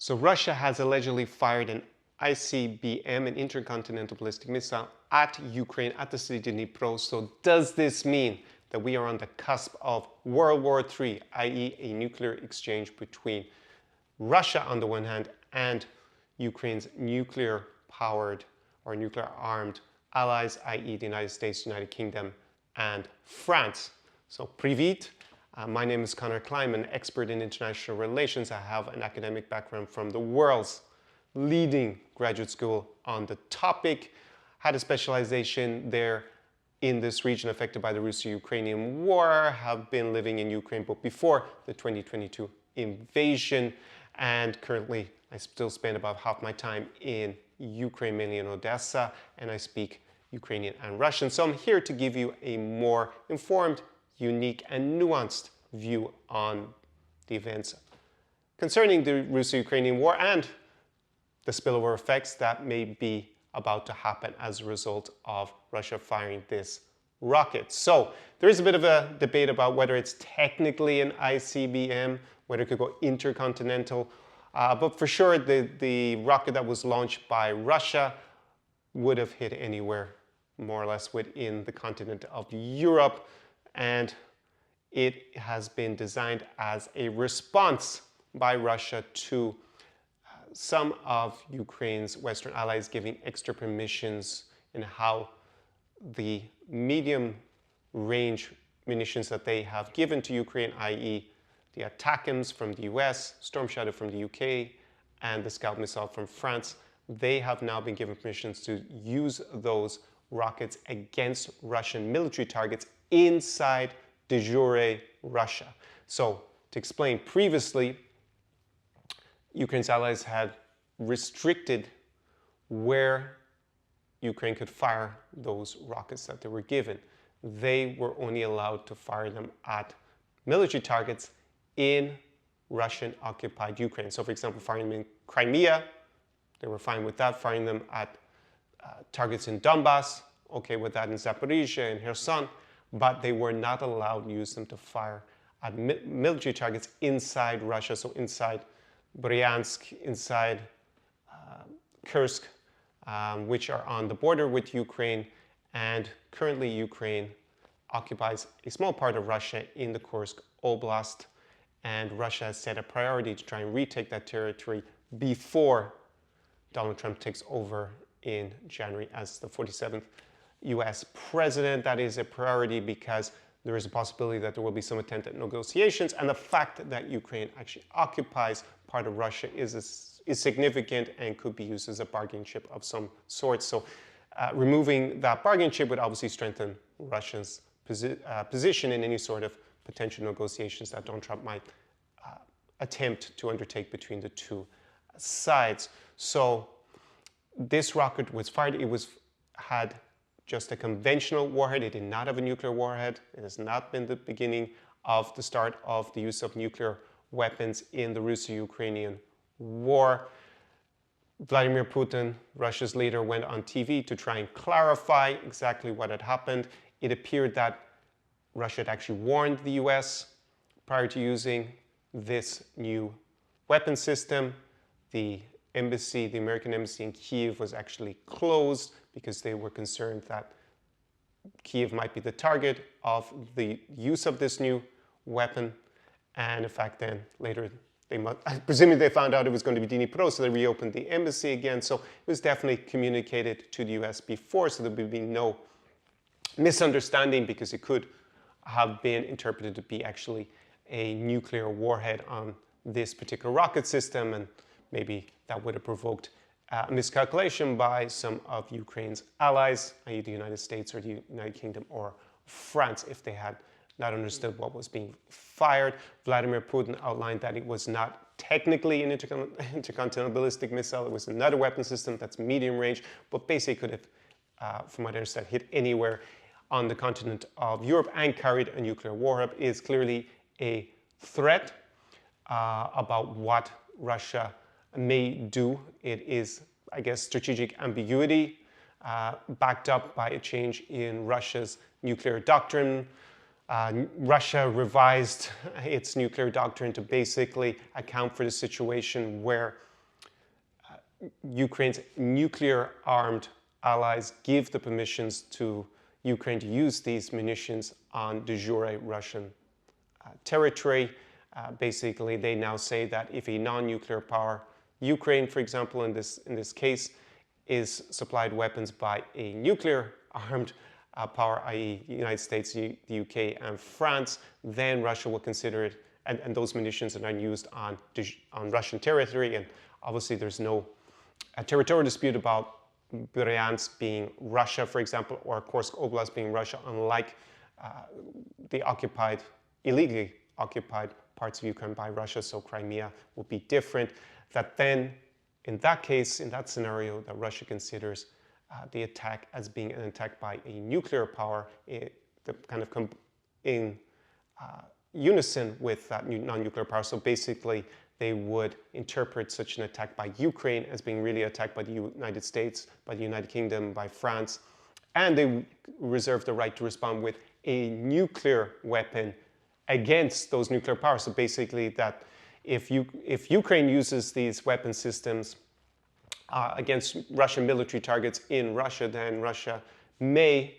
So Russia has allegedly fired an ICBM, an intercontinental ballistic missile, at Ukraine, at the city of Dnipro. So does this mean that we are on the cusp of World War III, i.e. a nuclear exchange between Russia on the one hand and Ukraine's nuclear-powered or nuclear-armed allies, i.e. the United States, United Kingdom, and France? So, Prelude. My name is Connor Klein, an expert in international relations. I have an academic background from the world's leading graduate school on the topic. Had a specialization there in this region affected by the Russo-Ukrainian war. Have been living in Ukraine, but before the 2022 invasion. And currently, I still spend about half my time in Ukraine, mainly in Odessa, and I speak Ukrainian and Russian. So I'm here to give you a more informed, unique, and nuanced view on the events concerning the Russo-Ukrainian war and the spillover effects that may be about to happen as a result of Russia firing this rocket. So there is a bit of a debate about whether it's technically an ICBM, whether it could go intercontinental, but for sure the rocket that was launched by Russia would have hit anywhere more or less within the continent of Europe, and it has been designed as a response by Russia to some of Ukraine's Western allies giving extra permissions in how the medium-range munitions that they have given to Ukraine, i.e. the ATACMS from the US, Storm Shadow from the UK, and the Scout missile from France, they have now been given permissions to use those rockets against Russian military targets inside de jure Russia. So to explain, previously, Ukraine's allies had restricted where Ukraine could fire those rockets that they were given. They were only allowed to fire them at military targets in Russian-occupied Ukraine. So for example, firing them in Crimea, they were fine with that. Firing them at targets in Donbass, okay with that, in Zaporizhia and Kherson, but they were not allowed to use them to fire at military targets inside Russia, so inside Bryansk, inside Kursk, which are on the border with Ukraine. And currently Ukraine occupies a small part of Russia in the Kursk Oblast, and Russia has set a priority to try and retake that territory before Donald Trump takes over in January as the 47th US president. That is a priority because there is a possibility that there will be some attempt at negotiations, and the fact that Ukraine actually occupies part of Russia is significant and could be used as a bargaining chip of some sort. So removing that bargaining chip would obviously strengthen Russia's position in any sort of potential negotiations that Donald Trump might attempt to undertake between the two sides. So this rocket was fired. It had just a conventional warhead. It did not have a nuclear warhead. It has not been the beginning of the start of the use of nuclear weapons in the Russo-Ukrainian war. Vladimir Putin, Russia's leader, went on TV to try and clarify exactly what had happened. It appeared that Russia had actually warned the US prior to using this new weapon system. The embassy, the American embassy in Kyiv, was actually closed because they were concerned that Kyiv might be the target of the use of this new weapon. And in fact, then later, presumably they found out it was going to be Dnipro, so they reopened the embassy again. So it was definitely communicated to the US before, so there would be no misunderstanding, because it could have been interpreted to be actually a nuclear warhead on this particular rocket system, and maybe that would have provoked a miscalculation by some of Ukraine's allies, i.e. the United States or the United Kingdom or France, if they had not understood what was being fired. Vladimir Putin outlined that it was not technically an intercontinental ballistic missile. It was another weapon system that's medium range, but basically could have, from what I understand, hit anywhere on the continent of Europe and carried a nuclear warhead. It is clearly a threat about what Russia may do. It is, I guess, strategic ambiguity backed up by a change in Russia's nuclear doctrine. Russia revised its nuclear doctrine to basically account for the situation where Ukraine's nuclear-armed allies give the permissions to Ukraine to use these munitions on de jure Russian territory. Basically, they now say that if a non-nuclear power, Ukraine, for example, in this case, is supplied weapons by a nuclear-armed power, i.e. the United States, the UK, and France, then Russia will consider it, and those munitions are then used on Russian territory. And obviously, there's no territorial dispute about Bryansk being Russia, for example, or Kursk Oblast being Russia, unlike the illegally occupied parts of Ukraine by Russia, so Crimea will be different. That then, in that case, in that scenario, that Russia considers the attack as being an attack by a nuclear power, kind of in unison with that non-nuclear power. So basically, they would interpret such an attack by Ukraine as being really attacked by the United States, by the United Kingdom, by France, and they reserve the right to respond with a nuclear weapon against those nuclear powers. So basically, that if Ukraine uses these weapon systems against Russian military targets in Russia, then Russia may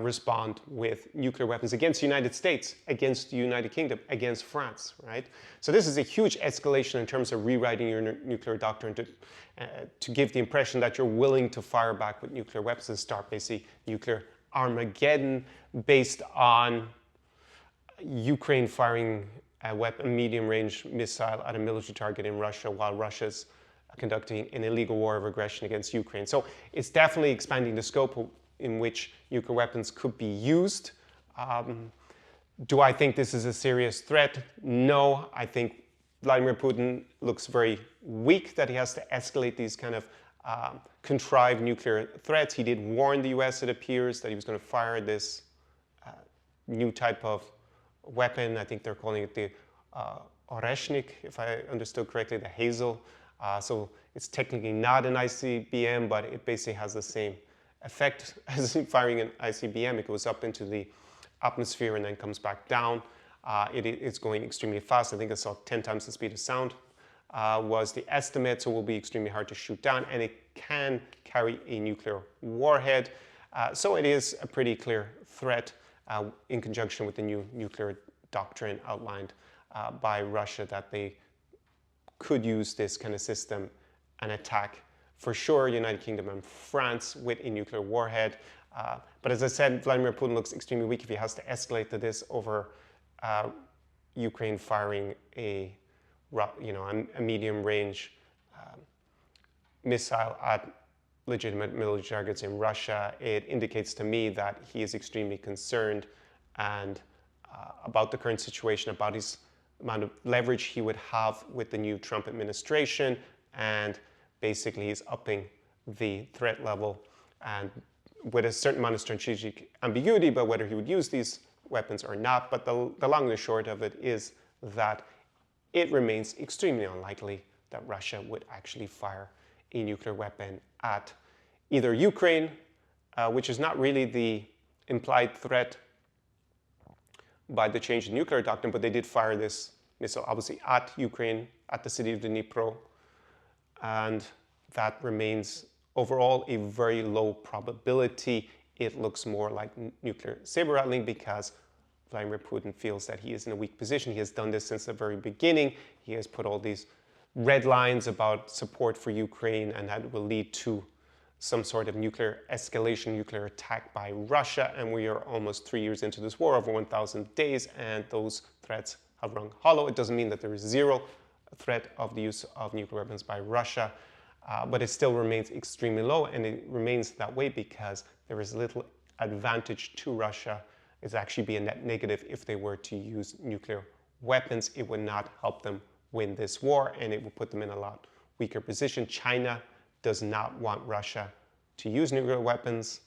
respond with nuclear weapons against the United States, against the United Kingdom, against France, right? So this is a huge escalation in terms of rewriting your nuclear doctrine to give the impression that you're willing to fire back with nuclear weapons and start basically nuclear Armageddon based on Ukraine firing a medium-range missile at a military target in Russia while Russia's conducting an illegal war of aggression against Ukraine. So it's definitely expanding the scope in which nuclear weapons could be used. Do I think this is a serious threat? No. I think Vladimir Putin looks very weak that he has to escalate these kind of contrived nuclear threats. He did warn the US, it appears, that he was going to fire this new type of weapon. I think they're calling it the Oreshnik, if I understood correctly, the Hazel. So it's technically not an ICBM, but it basically has the same effect as firing an ICBM. It goes up into the atmosphere and then comes back down. It's going extremely fast. I think I saw 10 times the speed of sound was the estimate, so it will be extremely hard to shoot down, and it can carry a nuclear warhead. So it is a pretty clear threat in conjunction with the new nuclear doctrine outlined by Russia that they could use this kind of system and attack, for sure, United Kingdom and France with a nuclear warhead. But as I said, Vladimir Putin looks extremely weak if he has to escalate to this over Ukraine firing a medium-range missile at legitimate military targets in Russia. It indicates to me that he is extremely concerned and about the current situation, about his amount of leverage he would have with the new Trump administration, and basically he's upping the threat level and with a certain amount of strategic ambiguity about whether he would use these weapons or not. But the long and the short of it is that it remains extremely unlikely that Russia would actually fire a nuclear weapon at either Ukraine, which is not really the implied threat by the change in nuclear doctrine, but they did fire this missile obviously at Ukraine, at the city of Dnipro, and that remains overall a very low probability. It looks more like nuclear saber rattling because Vladimir Putin feels that he is in a weak position. He has done this since the very beginning. He has put all these red lines about support for Ukraine, and that will lead to some sort of nuclear escalation, nuclear attack by Russia. And we are almost 3 years into this war, over 1,000 days, and those threats have rung hollow. It doesn't mean that there is zero threat of the use of nuclear weapons by Russia, but it still remains extremely low, and it remains that way because there is little advantage to Russia. It's actually be a net negative if they were to use nuclear weapons. It would not help them win this war, and it would put them in a lot weaker position. China does not want Russia to use nuclear weapons.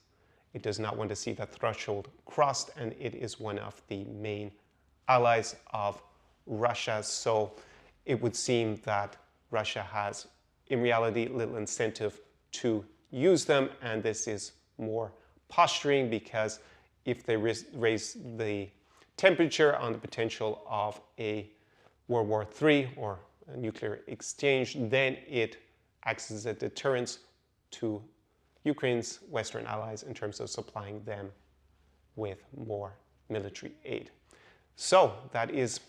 It does not want to see that threshold crossed, and it is one of the main allies of Russia. So it would seem that Russia has, in reality, little incentive to use them, and this is more posturing because if they raise the temperature on the potential of a World War III or a nuclear exchange, then it acts as a deterrence to Ukraine's Western allies in terms of supplying them with more military aid. So that is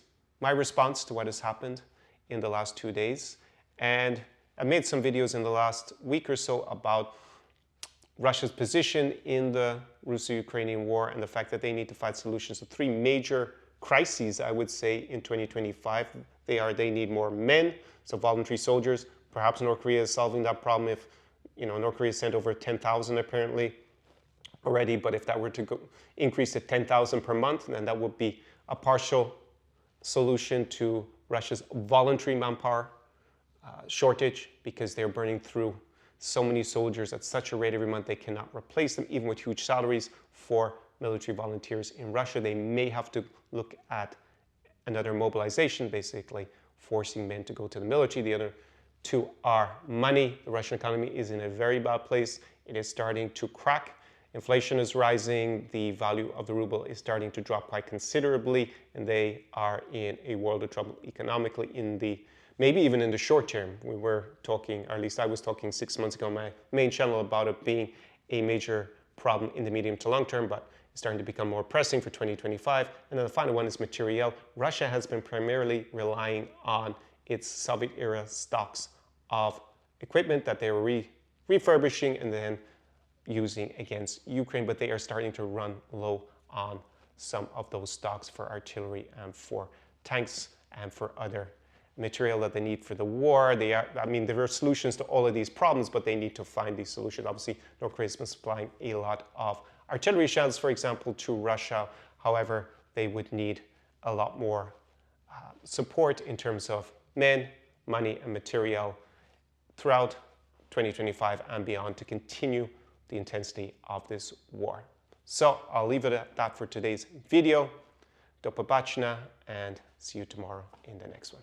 my response to what has happened in the last 2 days. And I made some videos in the last week or so about Russia's position in the Russo-Ukrainian war and the fact that they need to find solutions to three major crises, I would say, in 2025. They need more men, so voluntary soldiers. Perhaps North Korea is solving that problem if, North Korea sent over 10,000 apparently already, but if that were to increase to 10,000 per month, then that would be a partial solution to Russia's voluntary manpower shortage, because they're burning through so many soldiers at such a rate every month they cannot replace them, even with huge salaries for military volunteers in Russia. They may have to look at another mobilization, basically forcing men to go to the military. The other two are money. The Russian economy is in a very bad place. It is starting to crack. Inflation is rising. The value of the ruble is starting to drop quite considerably, and they are in a world of trouble economically maybe even in the short term. We were talking, or at least I was talking 6 months ago on my main channel about it being a major problem in the medium to long term, but it's starting to become more pressing for 2025. And then the final one is materiel. Russia has been primarily relying on its Soviet-era stocks of equipment that they were refurbishing and then using against Ukraine, but they are starting to run low on some of those stocks for artillery and for tanks and for other material that they need for the war. There are solutions to all of these problems, but they need to find these solutions. Obviously, North Korea has been supplying a lot of artillery shells, for example, to Russia. However, they would need a lot more support in terms of men, money, and material throughout 2025 and beyond to continue the intensity of this war. So I'll leave it at that for today's video. Do побачення, and see you tomorrow in the next one.